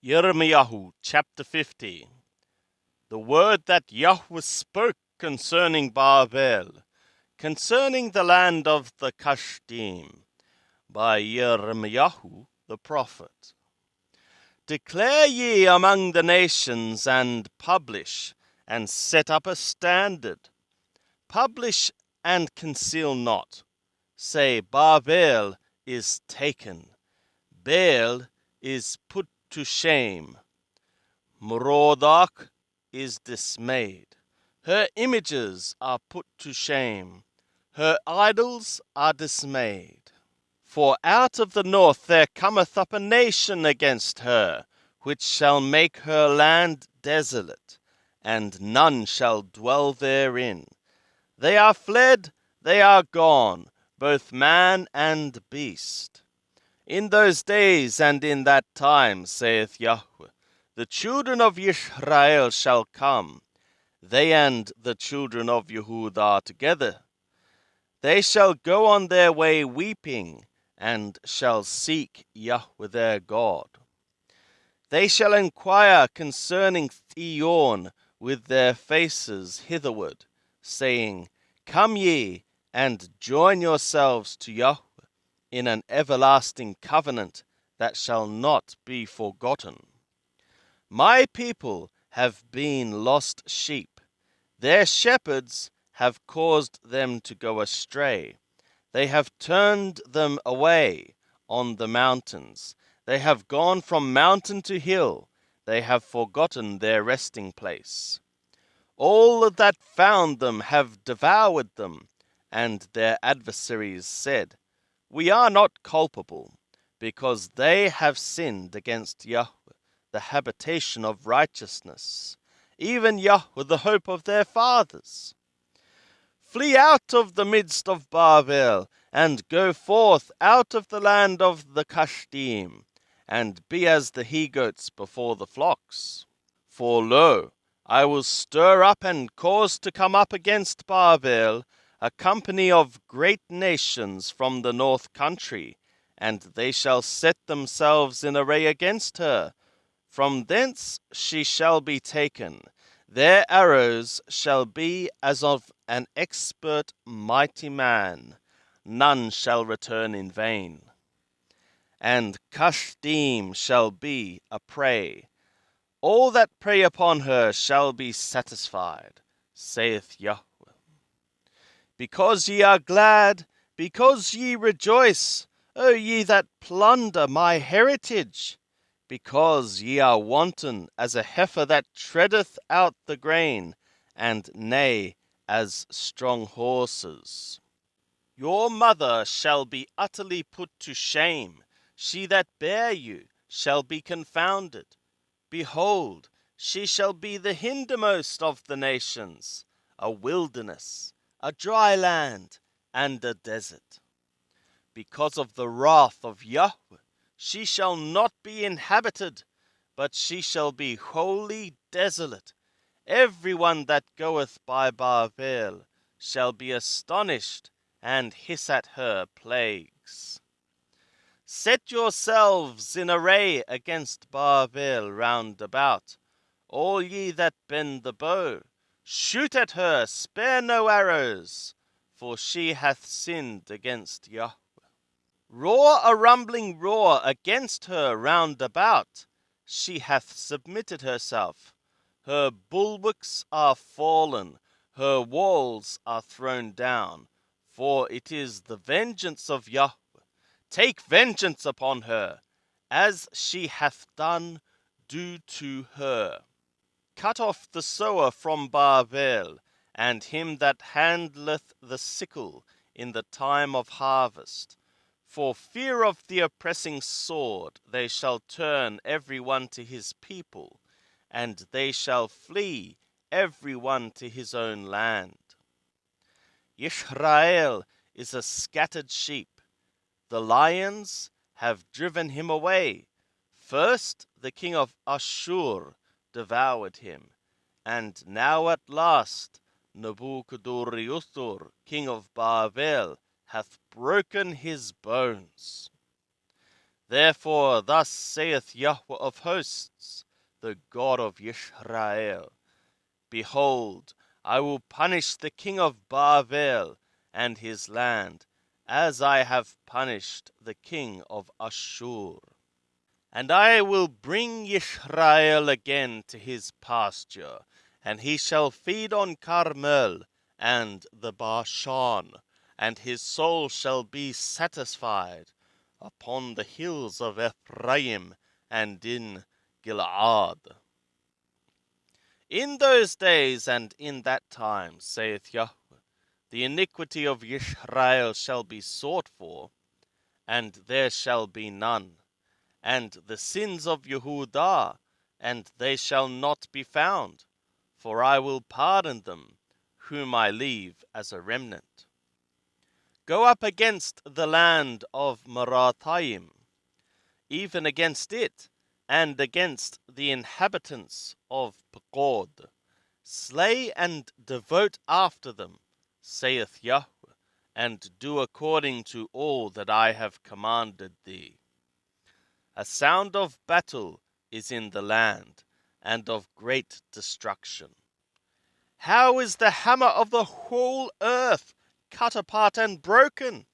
Yirmiyahu chapter 50. The word that Yahweh spoke concerning Babel, concerning the land of the Kashdim, by Yirmiyahu the prophet. Declare ye among the nations, and publish, and set up a standard. Publish and conceal not. Say, Babel is taken, Baal is put to shame. Merodach is dismayed. Her images are put to shame. Her idols are dismayed. For out of the north there cometh up a nation against her, which shall make her land desolate, and none shall dwell therein. They are fled, they are gone, both man and beast. In those days and in that time, saith Yahweh, the children of Israel shall come, they and the children of Yehudah together. They shall go on their way weeping, and shall seek Yahweh their God. They shall inquire concerning Zion with their faces hitherward, saying, Come ye, and join yourselves to Yahweh in an everlasting covenant that shall not be forgotten. My people have been lost sheep. Their shepherds have caused them to go astray. They have turned them away on the mountains. They have gone from mountain to hill. They have forgotten their resting place. All that found them have devoured them, and their adversaries said, We are not culpable, because they have sinned against Yahweh, the habitation of righteousness, even Yahweh, the hope of their fathers. Flee out of the midst of Babel, and go forth out of the land of the Kashdim, and be as the he-goats before the flocks. For lo, I will stir up and cause to come up against Babel a company of great nations from the north country, and they shall set themselves in array against her. From thence she shall be taken. Their arrows shall be as of an expert mighty man. None shall return in vain. And Kashdim shall be a prey. All that prey upon her shall be satisfied, saith Yahweh. Because ye are glad, because ye rejoice, O ye that plunder my heritage, because ye are wanton as a heifer that treadeth out the grain, and neigh as strong horses. Your mother shall be utterly put to shame, she that bare you shall be confounded. Behold, she shall be the hindermost of the nations, a wilderness, a dry land, and a desert. Because of the wrath of Yahweh, she shall not be inhabited, but she shall be wholly desolate. Every one that goeth by Babel shall be astonished, and hiss at her plagues. Set yourselves in array against Babel round about, all ye that bend the bow. Shoot at her, spare no arrows, for she hath sinned against Yahweh. Roar a rumbling roar against her round about. She hath submitted herself. Her bulwarks are fallen, her walls are thrown down, for it is the vengeance of Yahweh. Take vengeance upon her, as she hath done, do to her. Cut off the sower from Babel, and him that handleth the sickle in the time of harvest. For fear of the oppressing sword they shall turn every one to his people, and they shall flee every one to his own land. Israel is a scattered sheep. The lions have driven him away. First the king of Ashur devoured him, and now at last Nebuchadnezzar, king of Babel, hath broken his bones. Therefore thus saith Yahweh of hosts, the God of Israel, Behold, I will punish the king of Babel and his land, as I have punished the king of Ashur. And I will bring Israel again to his pasture, and he shall feed on Carmel and the Bashan, and his soul shall be satisfied upon the hills of Ephraim and in Gilead. In those days and in that time, saith Yahweh, the iniquity of Israel shall be sought for, and there shall be none, and the sins of Yehudah, and they shall not be found, for I will pardon them, whom I leave as a remnant. Go up against the land of Merathaim, even against it, and against the inhabitants of Pekod. Slay and devote after them, saith Yahweh, and do according to all that I have commanded thee. A sound of battle is in the land, and of great destruction. How is the hammer of the whole earth cut apart and broken?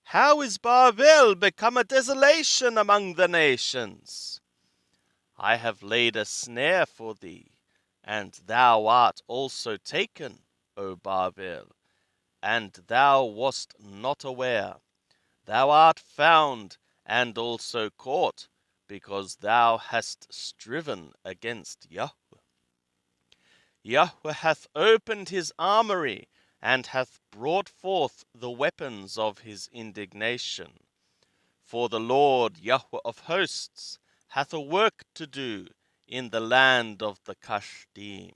How is Babel become a desolation among the nations? I have laid a snare for thee, and thou art also taken, O Babel, and thou wast not aware. Thou art found, and also caught, because thou hast striven against Yahweh. Yahweh hath opened his armory, and hath brought forth the weapons of his indignation. For the Lord Yahweh of hosts hath a work to do in the land of the Kashdim.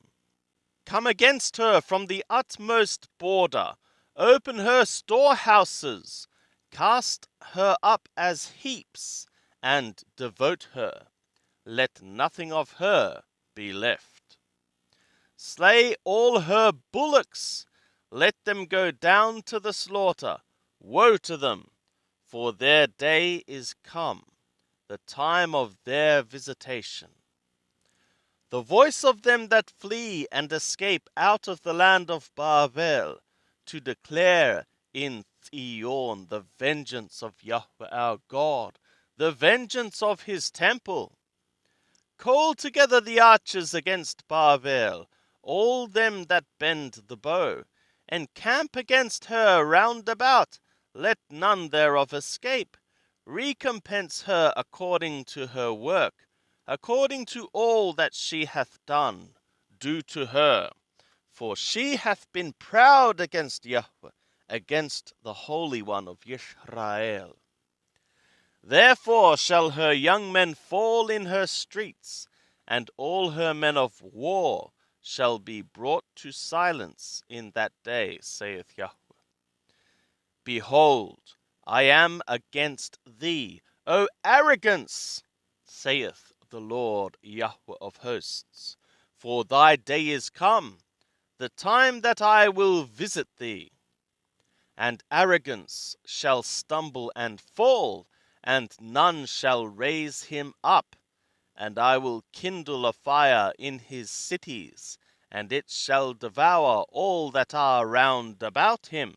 Come against her from the utmost border, open her storehouses, cast her up as heaps, and devote her. Let nothing of her be left. Slay all her bullocks, let them go down to the slaughter. Woe to them, for their day is come, the time of their visitation. The voice of them that flee and escape out of the land of Babel, to declare in Zion the vengeance of Yahweh our God, the vengeance of his temple. Call together the archers against Babel, all them that bend the bow, and camp against her round about, let none thereof escape. Recompense her according to her work, according to all that she hath done, do to her. For she hath been proud against Yahweh, against the Holy One of Israel. Therefore shall her young men fall in her streets, and all her men of war shall be brought to silence in that day, saith Yahweh. Behold, I am against thee, O arrogance, saith the Lord Yahweh of hosts. For thy day is come, the time that I will visit thee. And arrogance shall stumble and fall, and none shall raise him up. And I will kindle a fire in his cities, and it shall devour all that are round about him.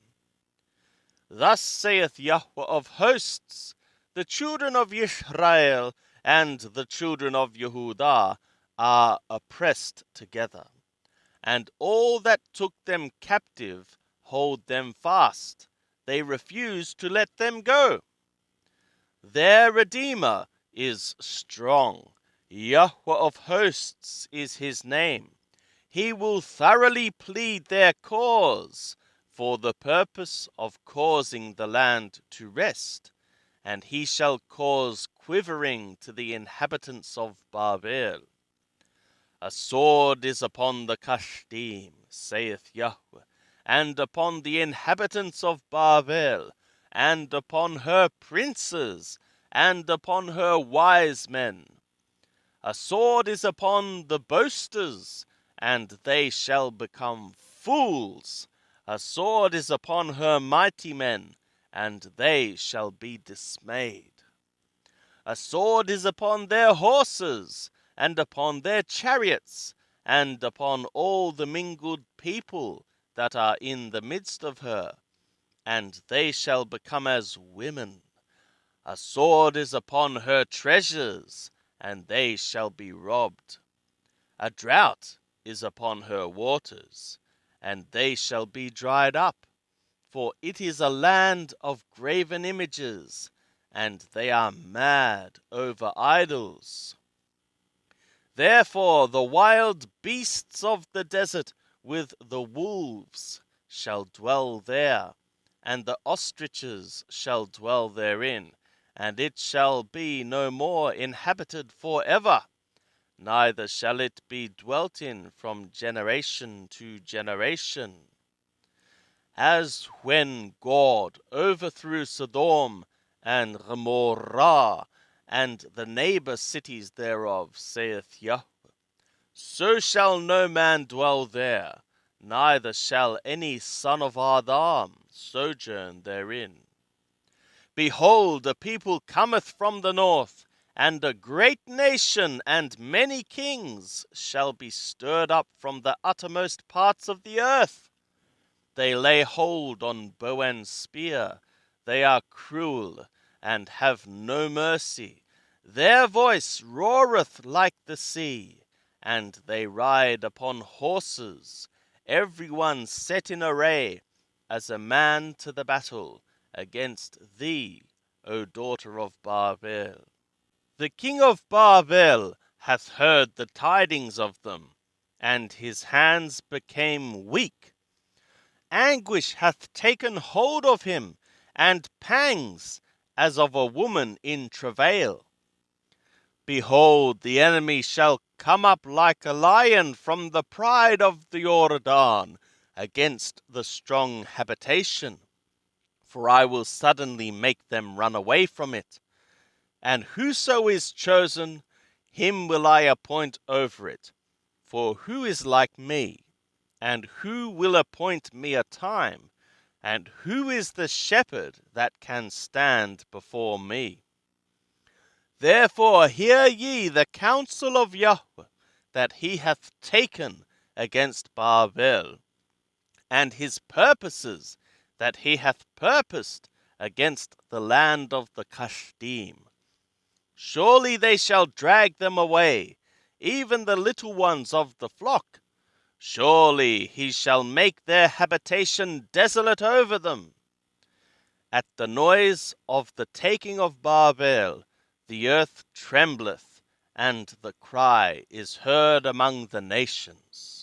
Thus saith Yahweh of hosts, the children of Israel and the children of Yehudah are oppressed together, and all that took them captive hold them fast. They refuse to let them go. Their Redeemer is strong. Yahweh of hosts is his name. He will thoroughly plead their cause for the purpose of causing the land to rest, and he shall cause quivering to the inhabitants of Babel. A sword is upon the Kashdim, saith Yahweh, and upon the inhabitants of Babel, and upon her princes, and upon her wise men. A sword is upon the boasters, and they shall become fools. A sword is upon her mighty men, and they shall be dismayed. A sword is upon their horses, and upon their chariots, and upon all the mingled people that are in the midst of her, and they shall become as women. A sword is upon her treasures, and they shall be robbed. A drought is upon her waters, and they shall be dried up. For it is a land of graven images, and they are mad over idols. Therefore the wild beasts of the desert with the wolves shall dwell there, and the ostriches shall dwell therein, and it shall be no more inhabited forever, neither shall it be dwelt in from generation to generation. As when God overthrew Sodom and Gomorrah, and the neighbor cities thereof, saith Yahweh, so shall no man dwell there, neither shall any son of Adam sojourn therein. Behold, a people cometh from the north, and a great nation, and many kings shall be stirred up from the uttermost parts of the earth. They lay hold on bow and spear. They are cruel, and have no mercy. Their voice roareth like the sea, and they ride upon horses, every one set in array, as a man to the battle, against thee, O daughter of Babel. The king of Babel hath heard the tidings of them, and his hands became weak. Anguish hath taken hold of him, and pangs as of a woman in travail. Behold, the enemy shall come up like a lion from the pride of the Jordan against the strong habitation. For I will suddenly make them run away from it. And whoso is chosen, him will I appoint over it. For who is like me? And who will appoint me a time? And who is the shepherd that can stand before me? Therefore hear ye the counsel of Yahweh that he hath taken against Babel, and his purposes that he hath purposed against the land of the Kashdim. Surely they shall drag them away, even the little ones of the flock. Surely he shall make their habitation desolate over them. At the noise of the taking of Babel, the earth trembleth, and the cry is heard among the nations.